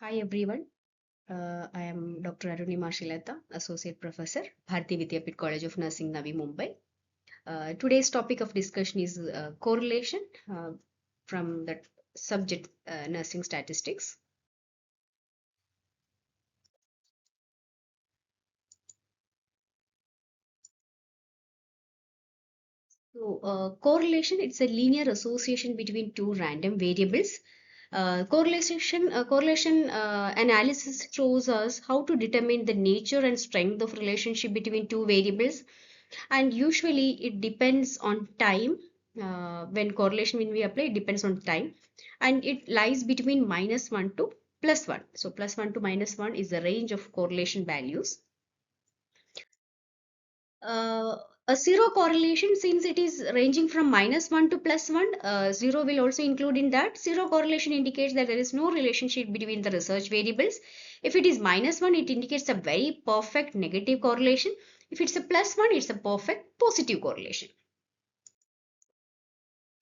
Hi everyone. I am Dr. Arunima S, Associate Professor, Bharati Vidyapit College of Nursing, Navi Mumbai. Today's topic of discussion is correlation from the subject nursing statistics. So, correlation, it's a linear association between two random variables. Correlation analysis shows us how to determine the nature and strength of relationship between two variables, and usually it depends on time. When we apply, it depends on time, and it lies between -1 to +1. So +1 to -1 is the range of correlation values. uh, a zero correlation, since it is ranging from -1 to +1, zero will also include in that. Zero correlation indicates that there is no relationship between the research variables. If it is -1, it indicates a very perfect negative correlation. If it's a +1, it's a perfect positive correlation.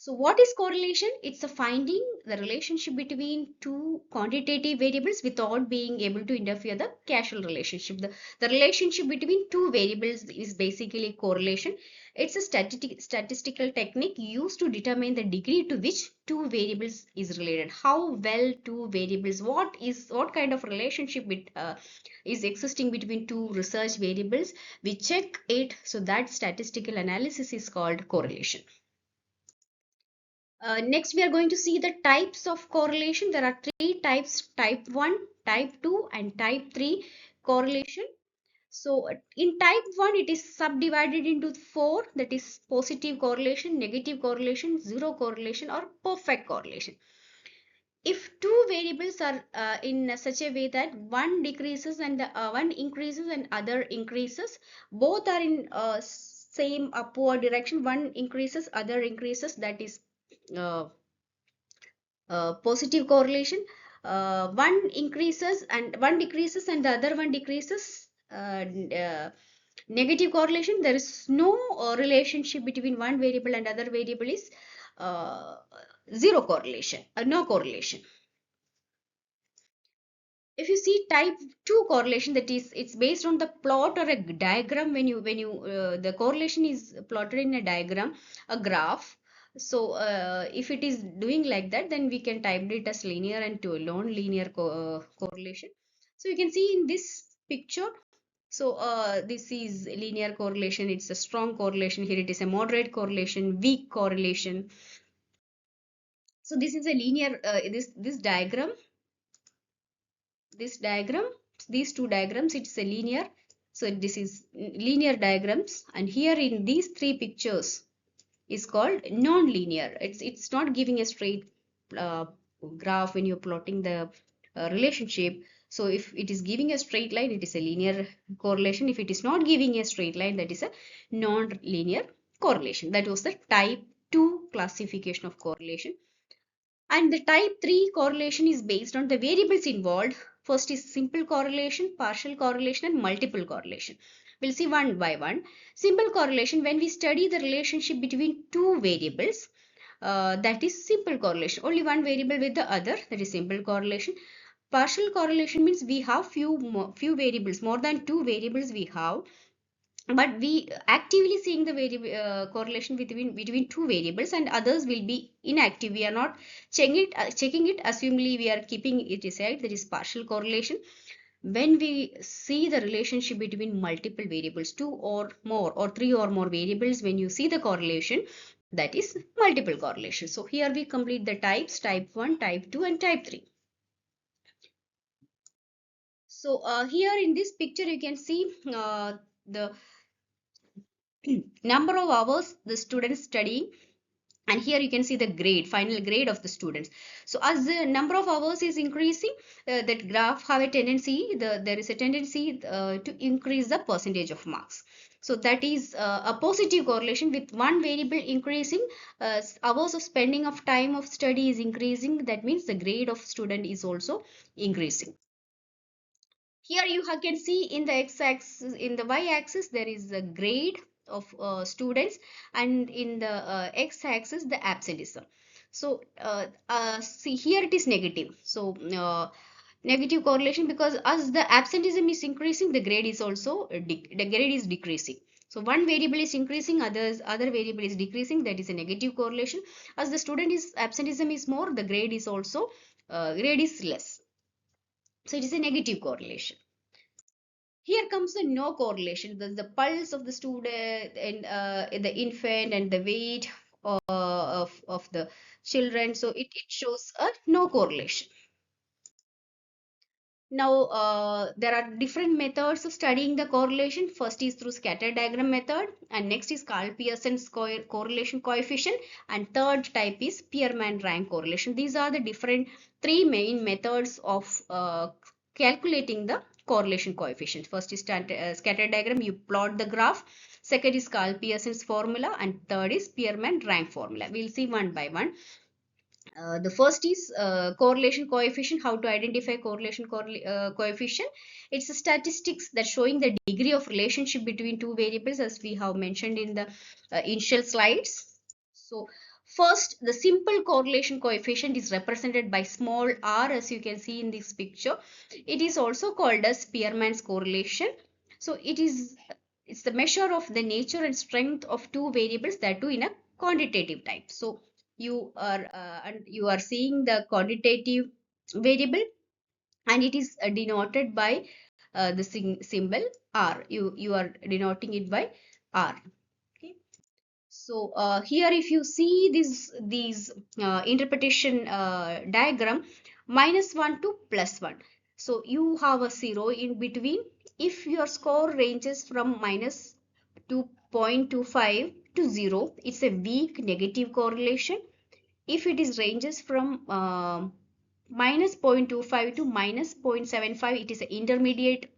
So what is correlation? It's a finding the relationship between two quantitative variables without being able to interfere the causal relationship. The relationship between two variables is basically correlation. It's a statistical technique used to determine the degree to which two variables is related. How well two variables, what kind of relationship is existing between two research variables. We check it, so that statistical analysis is called correlation. Next, we are going to see the types of correlation. There are three types: type 1, type 2, and type 3 correlation. So, in type 1, it is subdivided into four, that is positive correlation, negative correlation, zero correlation, or perfect correlation. If two variables are in such a way that one decreases and one increases and other increases, both are in same upward direction, one increases, other increases, that is uh, positive correlation. One increases and one decreases and the other one decreases. Negative correlation, there is no relationship between one variable and other variable, is uh, zero correlation, no correlation. If you see type 2 correlation, that is, it's based on the plot or a diagram. When you the correlation is plotted in a diagram, a graph. So if it is doing like that, then we can type it as linear and to non-linear correlation. So you can see in this picture. So this is linear correlation, it's a strong correlation. Here it is a moderate correlation, weak correlation. So this is a linear, this diagram, these two diagrams, it's a linear. So this is linear diagrams, and here in these three pictures is called non-linear. It's not giving a straight uh, graph when you're plotting the relationship. So if it is giving a straight line, it is a linear correlation. If it is not giving a straight line, that is a non-linear correlation. That was the type 2 classification of correlation. And the type 3 correlation is based on the variables involved. First is simple correlation, partial correlation, and multiple correlation. We'll see one by one. Simple correlation, when we study the relationship between two variables, that is simple correlation. Only one variable with the other, that is simple correlation. Partial correlation means we have few variables, more than two variables we have, but we actively seeing the correlation between two variables, and others will be inactive. We are not checking it, assumingly we are keeping it aside, that is partial correlation. When we see the relationship between multiple variables, two or more or three or more variables, when you see the correlation, that is multiple correlation. So here we complete the types: type 1, type 2, and type 3. So here in this picture you can see the number of hours the students studying, and here you can see the final grade of the students. So as the number of hours is increasing, that graph have a tendency, there is a tendency to increase the percentage of marks. So that is a positive correlation. With one variable increasing, hours of spending of time of study is increasing, that means the grade of student is also increasing. Here you can see in the x-axis, in the y-axis, there is a grade of students, and in the x-axis, the absenteeism. So see, here it is negative. So Negative correlation because as the absenteeism is increasing, the grade is also the grade is decreasing. So one variable is increasing, other variable is decreasing. That is a negative correlation. As the student is absenteeism is more, the grade is also grade is less. So it is a negative correlation. Here comes the no correlation. The pulse of the student and the infant and the weight of the children. So it shows a no correlation. Now, there are different methods of studying the correlation. First is through scatter diagram method, and next is Karl Pearson's correlation coefficient, and third type is Spearman rank correlation. These are the different three main methods of calculating the correlation coefficient. First is scatter diagram, you plot the graph. Second is Karl Pearson's formula, and third is Spearman rank formula. We'll see one by one. The first is correlation coefficient. How to identify correlation coefficient? It's a statistics that showing the degree of relationship between two variables, as we have mentioned in the initial slides. So first, the simple correlation coefficient is represented by small r, as you can see in this picture. It is also called as Spearman's correlation. So it's the measure of the nature and strength of two variables, that too in a quantitative type. So you are seeing the quantitative variable, and it is denoted by the symbol r. You are denoting it by r. Okay. So here, if you see these interpretation diagram, -1 to +1. So you have a 0 in between. If your score ranges from -2.25 to 0, it's a weak negative correlation. If it is ranges from -0.25 to -0.75, it is an intermediate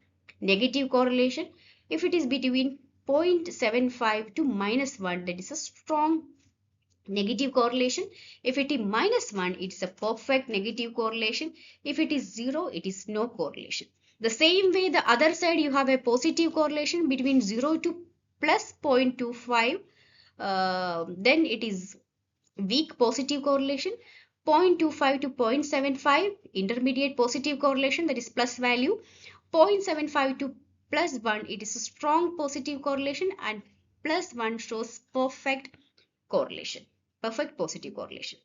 negative correlation. If it is between 0.75 to -1, that is a strong negative correlation. If it is -1, it's a perfect negative correlation. If it is 0, it is no correlation. The same way, the other side, you have a positive correlation between 0 to plus 0.25, then it is weak positive correlation. 0.25 to 0.75, intermediate positive correlation, that is plus value. 0.75 to +1, it is a strong positive correlation, and +1 shows perfect correlation, perfect positive correlation.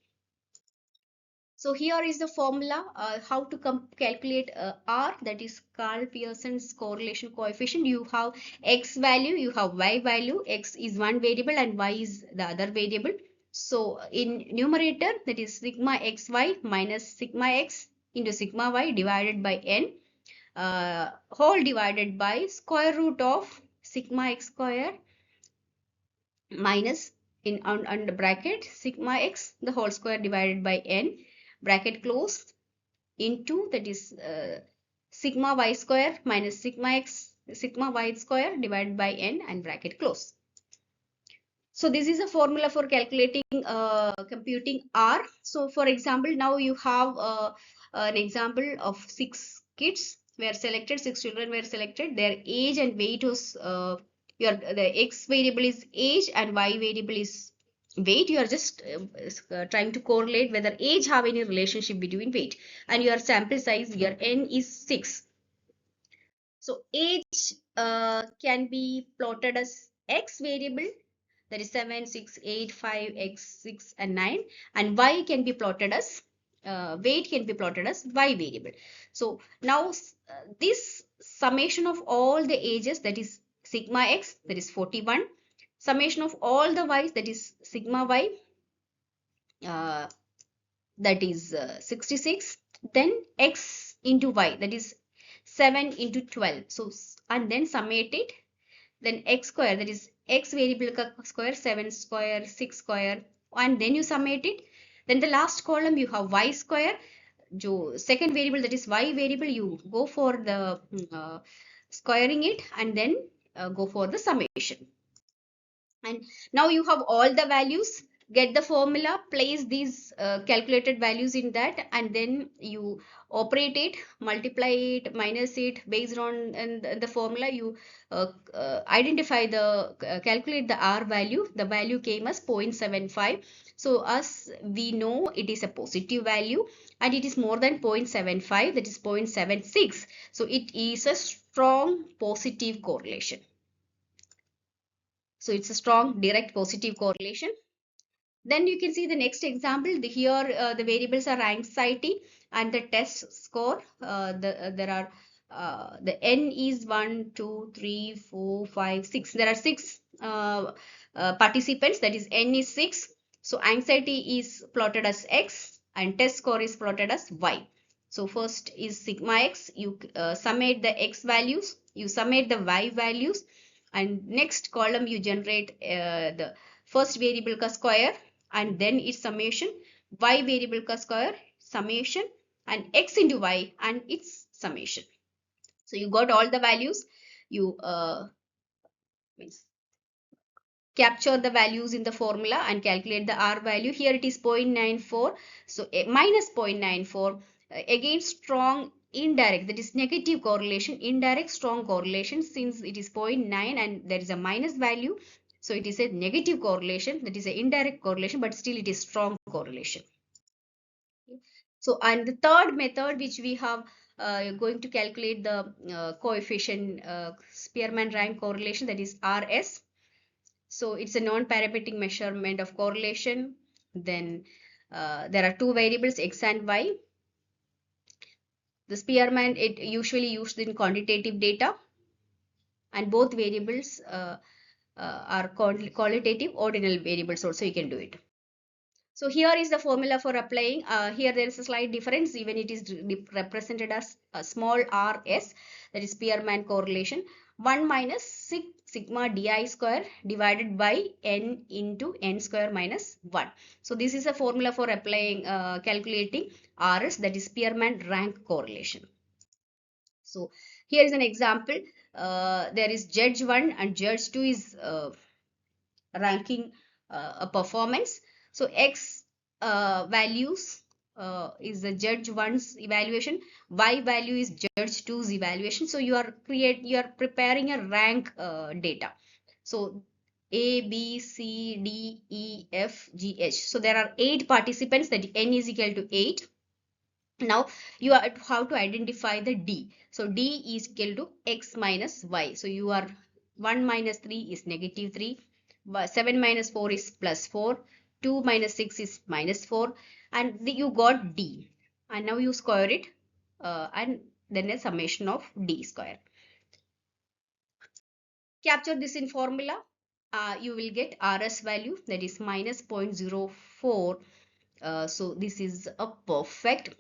So here is the formula, how to calculate R, that is Karl Pearson's correlation coefficient. You have X value, you have Y value. X is one variable and Y is the other variable. So in numerator, that is sigma xy minus sigma x into sigma y divided by n, whole divided by square root of sigma x square minus in under bracket sigma x the whole square divided by n, bracket close, into, that is sigma y square minus sigma x sigma y square divided by n, and bracket close. So this is a formula for calculating computing R. So for example, now you have an example of 6 kids were selected, 6 children were selected. Their age and weight was the x variable is age and y variable is weight. You are just trying to correlate whether age have any relationship between weight, and your sample size here n is 6. So age can be plotted as x variable, that is 7, 6, 8, 5, x, 6 and 9, and y can be plotted as weight can be plotted as y variable. So now this summation of all the ages, that is sigma x, that is 41, summation of all the y's, that is sigma y, uh, that is 66, then x into y, that is 7 into 12. So and then summate it, then x square, that is x variable square, 7 square, 6 square, and then you summate it. Then the last column you have y square, second variable, that is y variable, you go for the squaring it, and then go for the summation. And now you have all the values, get the formula, place these calculated values in that, and then you operate it, multiply it, minus it, based on and the formula you identify the calculate the R value. The value came as 0.75. So as we know, it is a positive value and it is more than 0.75, that is 0.76. So it is a strong positive correlation. So it's a strong direct positive correlation. Then you can see the next example. Here the variables are anxiety and the test score. There are the n is 1, 2, 3, 4, 5, 6. There are 6 participants. That is n is 6. So anxiety is plotted as x and test score is plotted as y. So first is sigma x. You summate the x values. You summate the y values, and next column you generate the first variable ka square and then its summation, y variable ka square, summation, and x into y and its summation. So you got all the values. You means capture the values in the formula and calculate the R value. Here it is 0.94. So minus 0.94. Again, strong indirect, that is negative correlation, indirect strong correlation, since it is 0.9 and there is a minus value. So it is a negative correlation, that is an indirect correlation, but still it is strong correlation. So, and the third method which we have going to calculate the coefficient Spearman rank correlation, that is RS. So it's a non-parametric measurement of correlation. Then there are two variables, x and y. The Spearman, it usually used in quantitative data, and both variables are qualitative ordinal variables also, you can do it. So here is the formula for applying. Here there is a slight difference, even it is represented as a small rs, that is Spearman correlation. 1 minus sigma di square divided by n into n square minus 1. So this is a formula for applying, calculating rs, that is Spearman rank correlation. So here is an example. There is judge 1 and judge 2 is ranking a performance. So x values is the judge 1's evaluation, y value is judge 2's evaluation. So you are preparing a rank data. So a, B, C, D, E, F, G, H. So there are 8 participants, that n is equal to 8. Now you have to identify the D. So D is equal to x minus y. So you are 1 minus 3 is negative 3. 7 minus 4 is plus 4. 2 minus 6 is minus 4. And you got D. And now you square it and then a summation of D square. Capture this in formula. You will get RS value, that is minus 0.04. So this is a perfect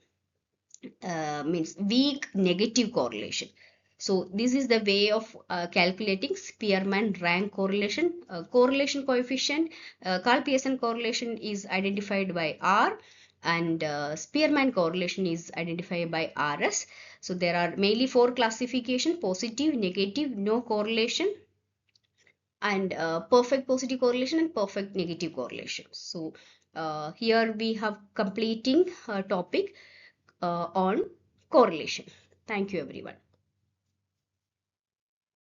means weak negative correlation. So this is the way of calculating Spearman rank correlation. Correlation coefficient, Karl Pearson correlation is identified by R, and Spearman correlation is identified by RS. So there are mainly 4 classification: positive, negative, no correlation, and perfect positive correlation and perfect negative correlation. So here we have completing topic on correlation. Thank you everyone.